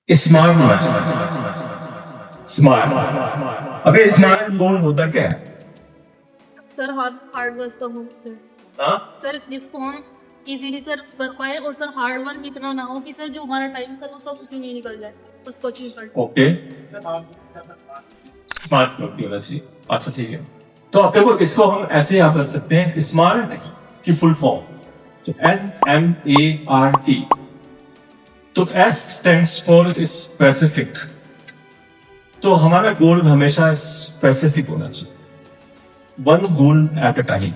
Smart होना चाहिए। Smart, अबे स्मार्ट गोल होता क्या है? सर हार्ड वर्क तो हो सर हाँ? सर जिसको हम इजीली सर कर पाए और सर हार्ड वर्क इतना ना हो कि सर जो हमारा टाइम सर वो सब उसी में ही निकल जाए उसको अचीव कर ओके, स्मार्ट गोल होना चाहिए। अच्छा ठीक है, तो अब देखो इसको हम ऐसे याद रख सकते हैं, स्मार्ट की फुल फॉर्म तो SMART। तो S स्टैंड्स फॉर स्पेसिफिक, तो हमारा गोल हमेशा स्पेसिफिक होना चाहिए, one goal at a time.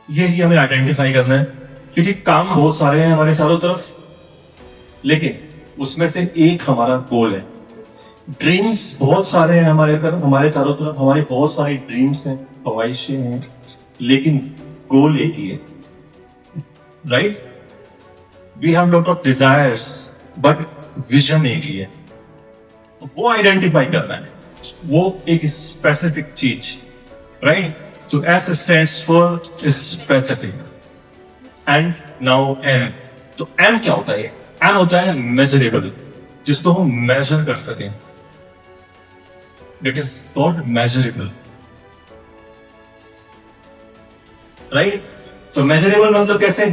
यही हमें आइडेंटिफाई करना है, क्योंकि काम बहुत सारे हैं हमारे चारों तरफ, लेकिन उसमें से एक हमारा गोल है। ड्रीम्स बहुत सारे हैं हमारे तरफ, हमारे चारों तरफ हमारे बहुत सारे ड्रीम्स हैं, ख्वाहिशें हैं, लेकिन गोल एक ही है, right? We have lot of desires but vision एक ही है। वो आइडेंटिफाई करना है, वो एक स्पेसिफिक चीज, राइट? तो S stands for specific and now M। तो M क्या होता है? M होता है मेजरेबल, जिसको हम मेजर कर सकें। It is called measurable, right? तो मेजरेबल मतलब कैसे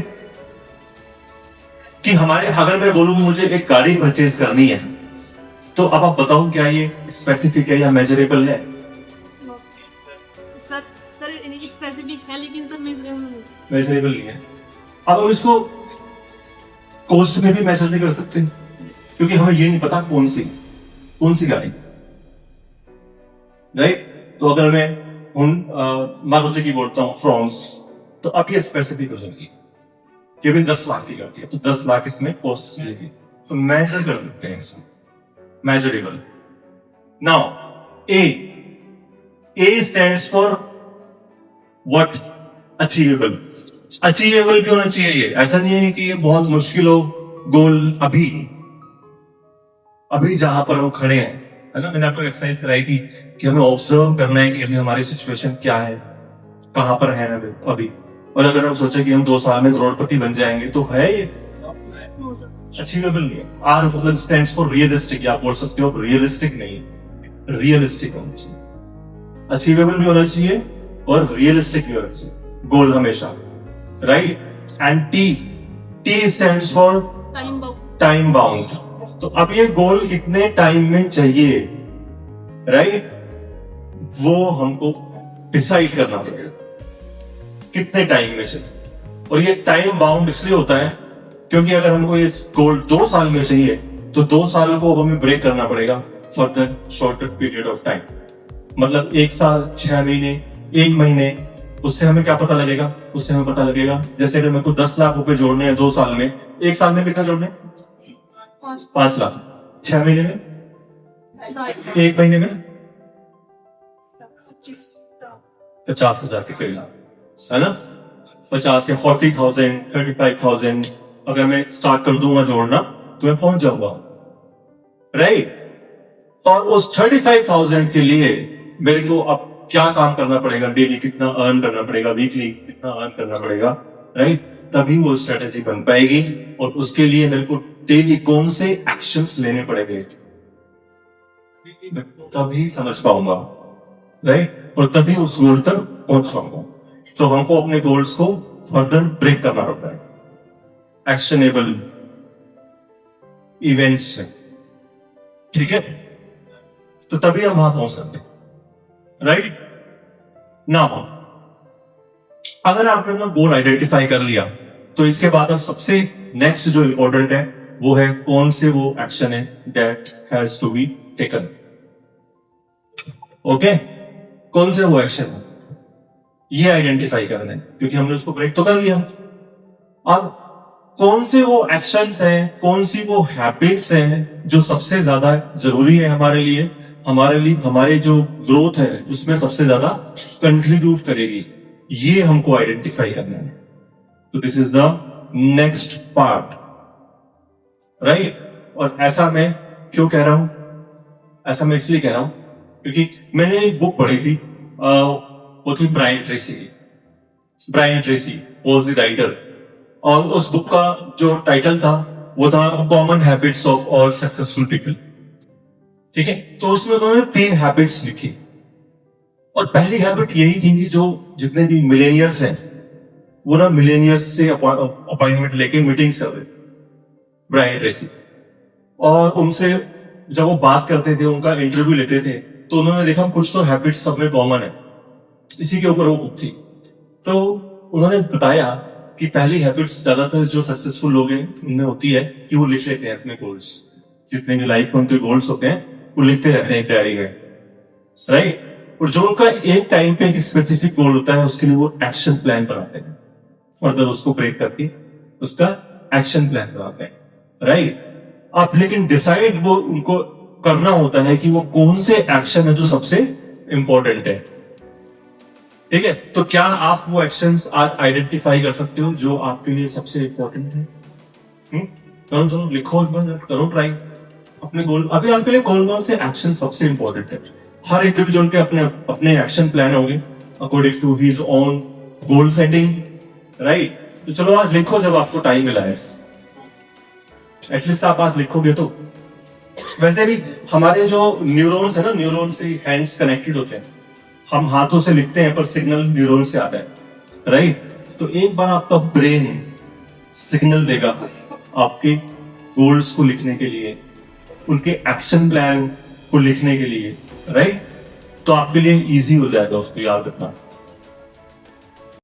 कि हमारे, अगर मैं बोलूं मुझे एक गाड़ी परचेज करनी है, तो अब आप बताओ क्या ये स्पेसिफिक है या मेजरेबल है? सर सर स्पेसिफिक है लेकिन सर मेजरेबल नहीं है। अब हम इसको कॉस्ट में भी मेजर नहीं कर सकते, क्योंकि हमें ये नहीं पता कौन सी गाड़ी, राइट? तो अगर मैं मारुति की बोलता हूँ फ्रॉन्स, तो अब ये स्पेसिफिक हो जाएगी कि अभी 10 लाख की गाड़ी है, तो 10 लाख इसमें कॉस्ट चलेगी, तो मेजर कर सकते हैं इसको, measurable. Now A stands for what? Achievable. Achievable भी होना चाहिए ये, ऐसा नहीं है कि ये बहुत मुश्किल हो गोल। अभी जहां पर हम खड़े हैं, है ना, मैंने आपको एक्सरसाइज कराई थी कि हमें ऑब्जर्व करना है कि अभी हमारी सिचुएशन क्या है, कहां पर है अभी। और अगर हम सोचे कि हम 2 साल में करोड़पति बन जाएंगे, तो है ये अचीवेबल नहीं है। आर मतलब स्टैंड्स फॉर रियलिस्टिक, या आप बोल सकते हो रियलिस्टिक नहीं, रियलिस्टिक होना चाहिए। अचीवेबल भी होना चाहिए और रियलिस्टिक भी होना चाहिए गोल हमेशा, right? And T stands for time bound. तो अब ये गोल कितने टाइम में चाहिए, राइट? वो हमको डिसाइड करना पड़ेगा कितने टाइम में चाहिए। और ये टाइम बाउंड इसलिए होता है क्योंकि अगर हमको ये गोल 2 साल में चाहिए, तो 2 साल को हमें ब्रेक करना पड़ेगा for the shorter period of time. मतलब 1 साल, 6 महीने, 1 महीने, उससे हमें क्या पता लगेगा? उससे हमें पता लगेगा जैसे अगर मेरे को 10 लाख रुपए जोड़ने हैं 2 साल में, 1 साल में कितना जोड़ने? 5 लाख। 6 महीने में, 1 महीने में 50,000 के करीब, है ना? 50 या 40,000, 35,000 अगर मैं स्टार्ट कर दूंगा जोड़ना, तो मैं पहुंच जाऊंगा, राइट? और उस 35,000 के लिए मेरे को अब क्या काम करना पड़ेगा? डेली कितना अर्न करना पड़ेगा, वीकली कितना अर्न करना पड़ेगा, राइट? तभी वो स्ट्रेटेजी बन पाएगी, और उसके लिए मेरे को डेली कौन से एक्शंस लेने पड़ेंगे, तभी समझ पाऊंगा, राइट? और तभी उस गोल तक पहुंच पाऊंगा। तो हमको अपने गोल्स को फर्दर ब्रेक करना पड़ता है एक्शनेबल इवेंट्स से, ठीक है? तो तभी हम वहां पहुंच सकते हैं, राइट? नाउ अगर आपने अपना गोल आइडेंटिफाई कर लिया, तो इसके बाद अब सबसे नेक्स्ट जो इंपॉर्टेंट है वो है कौन से वो एक्शन है that has to be taken. Okay, कौन से वो एक्शन है ये आइडेंटिफाई करना है, क्योंकि हमने उसको ब्रेक तो कर लिया। अब कौन से वो एक्शंस हैं, कौन सी वो हैबिट्स हैं जो सबसे ज्यादा जरूरी है हमारे जो ग्रोथ है उसमें सबसे ज्यादा कंट्रीब्यूट करेगी, ये हमको आइडेंटिफाई करना है। तो this is the next part, right? और ऐसा मैं क्यों कह रहा हूं? ऐसा मैं इसलिए कह रहा हूं क्योंकि मैंने एक बुक पढ़ी थी, वो थी Brian Tracy was the writer, और उस बुक का जो टाइटल था वो था common habits of all successful people. ठीक है, तो उसमें उन्होंने 3 हैबिट्स लिखी, और पहली हैबिट यही थी कि जो जितने भी मिलेनियर्स हैं वो ना मिलेनियर्स से अपॉइंटमेंट लेके मीटिंग्स कर रहे, ब्रायन ट्रेसी, और उनसे जब वो बात करते थे, उनका इंटरव्यू लेते थे, तो उन्होंने देखा कुछ तो हैबिट्स सब में कॉमन है, इसी के ऊपर वो बुक थी। तो उन्होंने बताया कि पहली हैबिट्स ज्यादातर जो सक्सेसफुल लोग हैं उनमें होती है कि वो लिख लेते हैं अपने गोल्स, जितने भी लाइफ में उनके गोल्स होते हैं वो लिखते रहते हैं डायरी में, राइट। और जो उनका एक टाइम पे एक स्पेसिफिक गोल होता है उसके लिए वो एक्शन प्लान बनाते हैं, फर्दर उसको ब्रेक करके उसका एक्शन प्लान बनाते हैं, राइट। आप लेकिन डिसाइड वो उनको करना होता है कि वो कौन से एक्शन है जो सबसे इंपॉर्टेंट है, ठीक है। तो क्या आप वो एक्शंस आज आइडेंटिफाई कर सकते हो जो आपके लिए सबसे इंपॉर्टेंट है? करो, चलो लिखो, एक बार करो ट्राई अपने गोल। अभी आपके लिए कौन से एक्शन सबसे इंपॉर्टेंट है? हर इंडिविजुअल के अपने अपने एक्शन प्लान होंगे according to his own goal setting, right. तो चलो आज लिखो, जब आपको टाइम मिला है एटलीस्ट आप आज लिखोगे तो। वैसे भी हमारे जो न्यूरॉन्स है ना, न्यूरॉन से हैंड्स कनेक्टेड होते हैं, हम हाथों से लिखते हैं पर सिग्नल न्यूरॉन से आता है, राइट। तो एक बार आपका ब्रेन सिग्नल देगा आपके गोल्स को लिखने के लिए, उनके एक्शन प्लान को लिखने के लिए, राइट। तो आपके लिए इजी हो जाएगा उसको याद रखना।